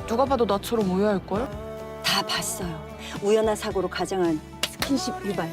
누가 봐도 나처럼 오해할걸? 다 봤어요. 우연한 사고로 가정한 스킨십 유발.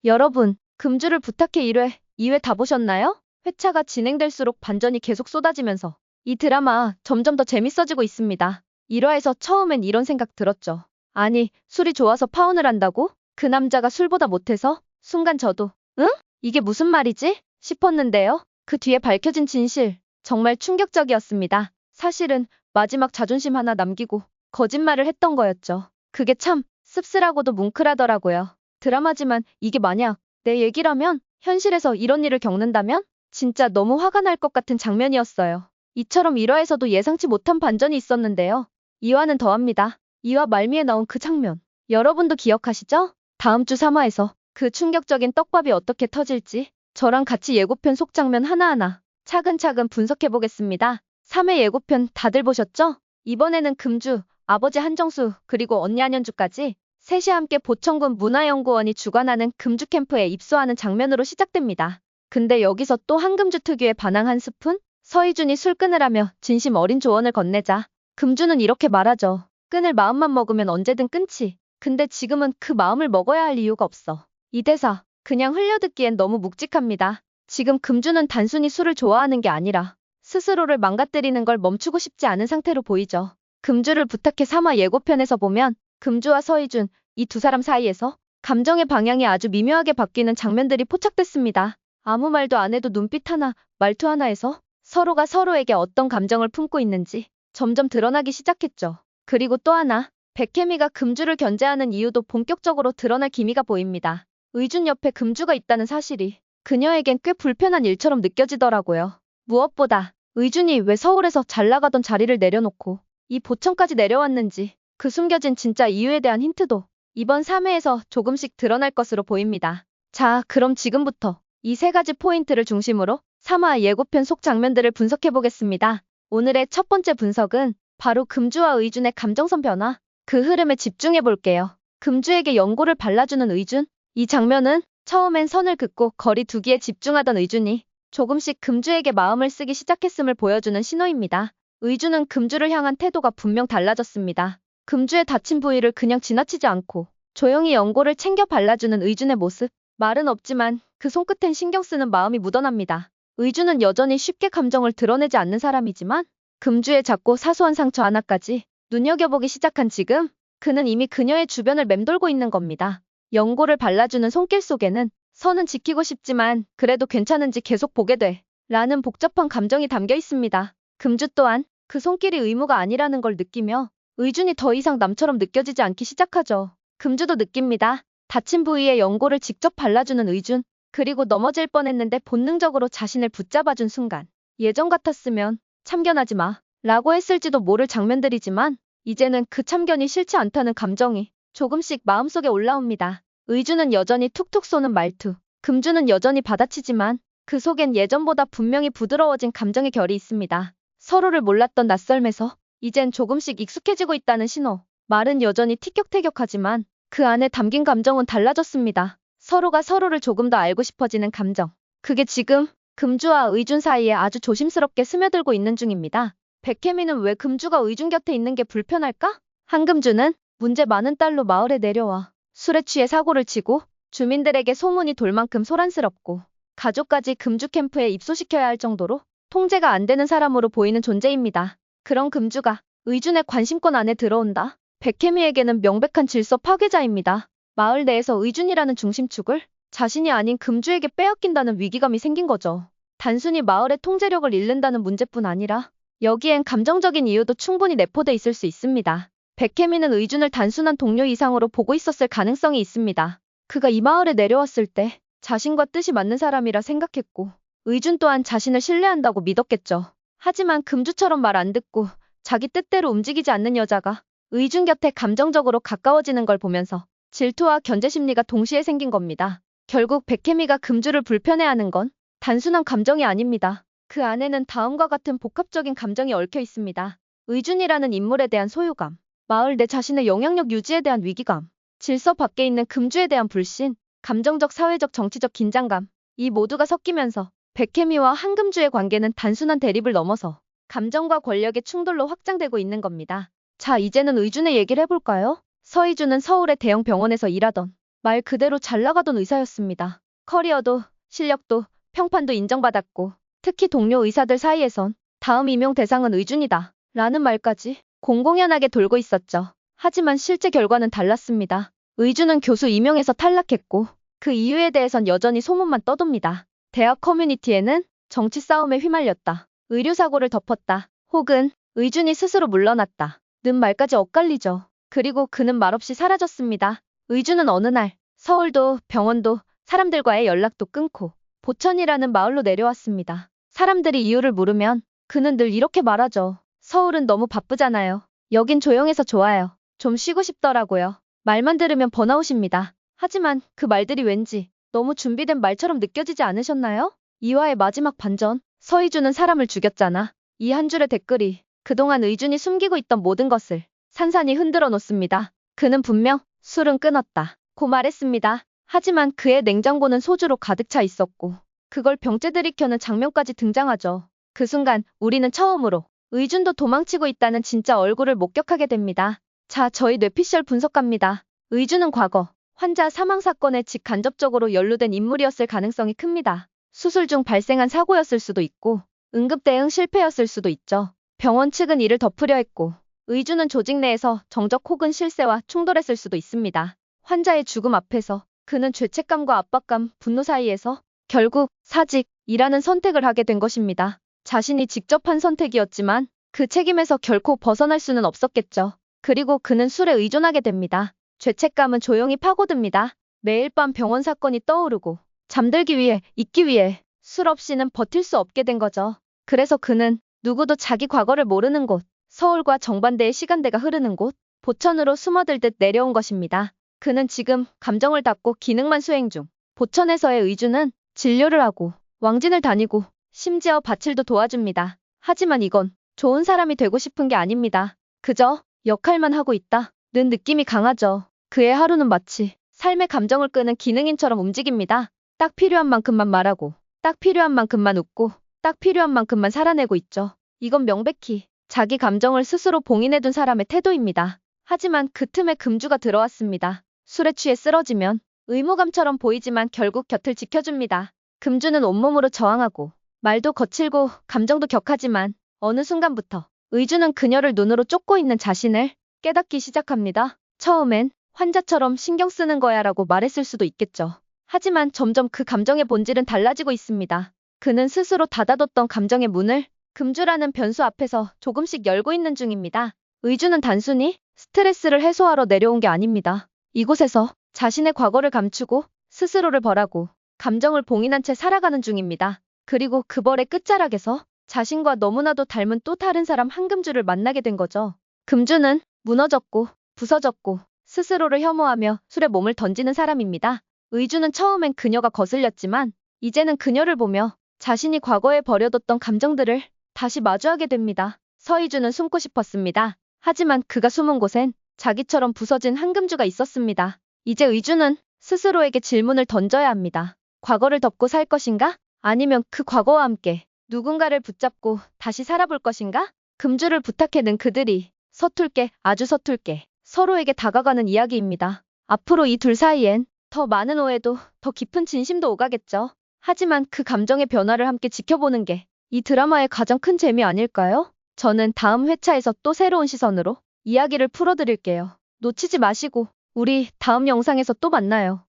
여러분, 금주를 부탁해 1회, 2회 다 보셨나요? 회차가 진행될수록 반전이 계속 쏟아지면서 이 드라마 점점 더 재밌어지고 있습니다. 1화에서 처음엔 이런 생각 들었죠. 아니, 술이 좋아서 파혼을 한다고? 그 남자가 술보다 못해서? 순간 저도 응? 이게 무슨 말이지? 싶었는데요. 그 뒤에 밝혀진 진실, 정말 충격적이었습니다. 사실은 마지막 자존심 하나 남기고 거짓말을 했던 거였죠. 그게 참 씁쓸하고도 뭉클하더라고요. 드라마지만 이게 만약 내 얘기라면, 현실에서 이런 일을 겪는다면 진짜 너무 화가 날 것 같은 장면이었어요. 이처럼 1화에서도 예상치 못한 반전이 있었는데요. 2화는 더합니다. 2화 말미에 나온 그 장면, 여러분도 기억하시죠? 다음 주 3화에서 그 충격적인 떡밥이 어떻게 터질지 저랑 같이 예고편 속 장면 하나하나 차근차근 분석해보겠습니다. 3회 예고편 다들 보셨죠? 이번에는 금주, 아버지 한정수, 그리고 언니 한현주까지 셋이 함께 보천군 문화연구원이 주관하는 금주 캠프에 입소하는 장면으로 시작됩니다. 근데 여기서 또 한금주 특유의 반항 한 스푼? 서희준이 술 끊으라며 진심 어린 조언을 건네자 금주는 이렇게 말하죠. 끊을 마음만 먹으면 언제든 끊지. 근데 지금은 그 마음을 먹어야 할 이유가 없어. 이 대사 그냥 흘려듣기엔 너무 묵직합니다. 지금 금주는 단순히 술을 좋아하는 게 아니라 스스로를 망가뜨리는 걸 멈추고 싶지 않은 상태로 보이죠. 금주를 부탁해 3화 예고편에서 보면 금주와 서희준, 이 두 사람 사이에서 감정의 방향이 아주 미묘하게 바뀌는 장면들이 포착됐습니다. 아무 말도 안 해도 눈빛 하나, 말투 하나에서 서로가 서로에게 어떤 감정을 품고 있는지 점점 드러나기 시작했죠. 그리고 또 하나, 백혜미가 금주를 견제하는 이유도 본격적으로 드러날 기미가 보입니다. 의준 옆에 금주가 있다는 사실이 그녀에겐 꽤 불편한 일처럼 느껴지더라고요. 무엇보다 의준이 왜 서울에서 잘 나가던 자리를 내려놓고 이 보천까지 내려왔는지, 그 숨겨진 진짜 이유에 대한 힌트도 이번 3회에서 조금씩 드러날 것으로 보입니다. 자, 그럼 지금부터 이 세 가지 포인트를 중심으로 3화 예고편 속 장면들을 분석해보겠습니다. 오늘의 첫 번째 분석은 바로 금주와 의준의 감정선 변화, 그 흐름에 집중해볼게요. 금주에게 연고를 발라주는 의준. 이 장면은 처음엔 선을 긋고 거리 두기에 집중하던 의준이 조금씩 금주에게 마음을 쓰기 시작했음을 보여주는 신호입니다. 의준은 금주를 향한 태도가 분명 달라졌습니다. 금주의 다친 부위를 그냥 지나치지 않고 조용히 연고를 챙겨 발라주는 의준의 모습. 말은 없지만 그 손끝엔 신경 쓰는 마음이 묻어납니다. 의준은 여전히 쉽게 감정을 드러내지 않는 사람이지만 금주의 작고 사소한 상처 하나까지 눈여겨보기 시작한 지금, 그는 이미 그녀의 주변을 맴돌고 있는 겁니다. 연고를 발라주는 손길 속에는 선은 지키고 싶지만 그래도 괜찮은지 계속 보게 돼 라는 복잡한 감정이 담겨 있습니다. 금주 또한 그 손길이 의무가 아니라는 걸 느끼며 의준이 더 이상 남처럼 느껴지지 않기 시작하죠. 금주도 느낍니다. 다친 부위에 연고를 직접 발라주는 의준, 그리고 넘어질 뻔했는데 본능적으로 자신을 붙잡아준 순간, 예전 같았으면 참견하지 마 라고 했을지도 모를 장면들이지만 이제는 그 참견이 싫지 않다는 감정이 조금씩 마음속에 올라옵니다. 의준은 여전히 툭툭 쏘는 말투, 금주는 여전히 받아치지만 그 속엔 예전보다 분명히 부드러워진 감정의 결이 있습니다. 서로를 몰랐던 낯설면서 이젠 조금씩 익숙해지고 있다는 신호. 말은 여전히 티격태격하지만 그 안에 담긴 감정은 달라졌습니다. 서로가 서로를 조금 더 알고 싶어지는 감정. 그게 지금 금주와 의준 사이에 아주 조심스럽게 스며들고 있는 중입니다. 백혜미는 왜 금주가 의준 곁에 있는 게 불편할까? 한금주는 문제 많은 딸로 마을에 내려와 술에 취해 사고를 치고 주민들에게 소문이 돌 만큼 소란스럽고 가족까지 금주 캠프에 입소시켜야 할 정도로 통제가 안 되는 사람으로 보이는 존재입니다. 그런 금주가 의준의 관심권 안에 들어온다. 백혜미에게는 명백한 질서 파괴자입니다. 마을 내에서 의준이라는 중심축을 자신이 아닌 금주에게 빼앗긴다는 위기감이 생긴 거죠. 단순히 마을의 통제력을 잃는다는 문제뿐 아니라 여기엔 감정적인 이유도 충분히 내포돼 있을 수 있습니다. 백혜미는 의준을 단순한 동료 이상으로 보고 있었을 가능성이 있습니다. 그가 이 마을에 내려왔을 때 자신과 뜻이 맞는 사람이라 생각했고 의준 또한 자신을 신뢰한다고 믿었겠죠. 하지만 금주처럼 말 안 듣고 자기 뜻대로 움직이지 않는 여자가 의준 곁에 감정적으로 가까워지는 걸 보면서 질투와 견제심리가 동시에 생긴 겁니다. 결국 백혜미가 금주를 불편해하는 건 단순한 감정이 아닙니다. 그 안에는 다음과 같은 복합적인 감정이 얽혀 있습니다. 의준이라는 인물에 대한 소유감, 마을 내 자신의 영향력 유지에 대한 위기감, 질서 밖에 있는 금주에 대한 불신, 감정적, 사회적, 정치적 긴장감, 이 모두가 섞이면서 백혜미와 한금주의 관계는 단순한 대립을 넘어서 감정과 권력의 충돌로 확장되고 있는 겁니다. 자, 이제는 의준의 얘기를 해볼까요? 서의준은 서울의 대형 병원에서 일하던 말 그대로 잘 나가던 의사였습니다. 커리어도 실력도 평판도 인정받았고 특히 동료 의사들 사이에선 다음 임용 대상은 의준이다 라는 말까지 공공연하게 돌고 있었죠. 하지만 실제 결과는 달랐습니다. 의준은 교수 임용에서 탈락했고 그 이유에 대해선 여전히 소문만 떠돕니다. 대학 커뮤니티에는 정치 싸움에 휘말렸다, 의료사고를 덮었다, 혹은 의준이 스스로 물러났다 는 말까지 엇갈리죠. 그리고 그는 말없이 사라졌습니다. 의준은 어느 날 서울도 병원도 사람들과의 연락도 끊고 보천이라는 마을로 내려왔습니다. 사람들이 이유를 물으면 그는 늘 이렇게 말하죠. 서울은 너무 바쁘잖아요. 여긴 조용해서 좋아요. 좀 쉬고 싶더라고요. 말만 들으면 번아웃입니다. 하지만 그 말들이 왠지 너무 준비된 말처럼 느껴지지 않으셨나요? 이화의 마지막 반전. 서의준은 사람을 죽였잖아. 이 한 줄의 댓글이 그동안 의준이 숨기고 있던 모든 것을 산산이 흔들어 놓습니다. 그는 분명 술은 끊었다 고 말했습니다. 하지만 그의 냉장고는 소주로 가득 차 있었고 그걸 병째 들이켜는 장면까지 등장하죠. 그 순간 우리는 처음으로 의준도 도망치고 있다는 진짜 얼굴을 목격하게 됩니다. 자, 저희 뇌피셜 분석갑니다. 의준은 과거 환자 사망 사건에 직간접적으로 연루된 인물이었을 가능성이 큽니다. 수술 중 발생한 사고였을 수도 있고 응급 대응 실패였을 수도 있죠. 병원 측은 이를 덮으려 했고 의준은 조직 내에서 정적 혹은 실세와 충돌했을 수도 있습니다. 환자의 죽음 앞에서 그는 죄책감과 압박감, 분노 사이에서 결국 사직이라는 선택을 하게 된 것입니다. 자신이 직접 한 선택이었지만 그 책임에서 결코 벗어날 수는 없었겠죠. 그리고 그는 술에 의존하게 됩니다. 죄책감은 조용히 파고듭니다. 매일 밤 병원 사건이 떠오르고 잠들기 위해, 잊기 위해 술 없이는 버틸 수 없게 된 거죠. 그래서 그는 누구도 자기 과거를 모르는 곳, 서울과 정반대의 시간대가 흐르는 곳, 보천으로 숨어들듯 내려온 것입니다. 그는 지금 감정을 닫고 기능만 수행 중. 보천에서의 의준은 진료를 하고 왕진을 다니고 심지어 밭일도 도와줍니다. 하지만 이건 좋은 사람이 되고 싶은 게 아닙니다. 그저 역할만 하고 있다 는 느낌이 강하죠. 그의 하루는 마치 삶의 감정을 끄는 기능인처럼 움직입니다. 딱 필요한 만큼만 말하고 딱 필요한 만큼만 웃고 딱 필요한 만큼만 살아내고 있죠. 이건 명백히 자기 감정을 스스로 봉인해둔 사람의 태도입니다. 하지만 그 틈에 금주가 들어왔습니다. 술에 취해 쓰러지면 의무감처럼 보이지만 결국 곁을 지켜줍니다. 금주는 온몸으로 저항하고 말도 거칠고 감정도 격하지만 어느 순간부터 의주는 그녀를 눈으로 쫓고 있는 자신을 깨닫기 시작합니다. 처음엔 환자처럼 신경 쓰는 거야 라고 말했을 수도 있겠죠. 하지만 점점 그 감정의 본질은 달라지고 있습니다. 그는 스스로 닫아뒀던 감정의 문을 금주라는 변수 앞에서 조금씩 열고 있는 중입니다. 의주는 단순히 스트레스를 해소하러 내려온 게 아닙니다. 이곳에서 자신의 과거를 감추고 스스로를 벌하고 감정을 봉인한 채 살아가는 중입니다. 그리고 그 벌의 끝자락에서 자신과 너무나도 닮은 또 다른 사람 한금주를 만나게 된 거죠. 금주는 무너졌고 부서졌고 스스로를 혐오하며 술에 몸을 던지는 사람입니다. 의주는 처음엔 그녀가 거슬렸지만 이제는 그녀를 보며 자신이 과거에 버려뒀던 감정들을 다시 마주하게 됩니다. 서의주는 숨고 싶었습니다. 하지만 그가 숨은 곳엔 자기처럼 부서진 한금주가 있었습니다. 이제 의주는 스스로에게 질문을 던져야 합니다. 과거를 덮고 살 것인가? 아니면 그 과거와 함께 누군가를 붙잡고 다시 살아볼 것인가? 금주를 부탁해는 그들이 서툴게, 아주 서툴게 서로에게 다가가는 이야기입니다. 앞으로 이 둘 사이엔 더 많은 오해도 더 깊은 진심도 오가겠죠. 하지만 그 감정의 변화를 함께 지켜보는 게 이 드라마의 가장 큰 재미 아닐까요? 저는 다음 회차에서 또 새로운 시선으로 이야기를 풀어드릴게요. 놓치지 마시고 우리 다음 영상에서 또 만나요.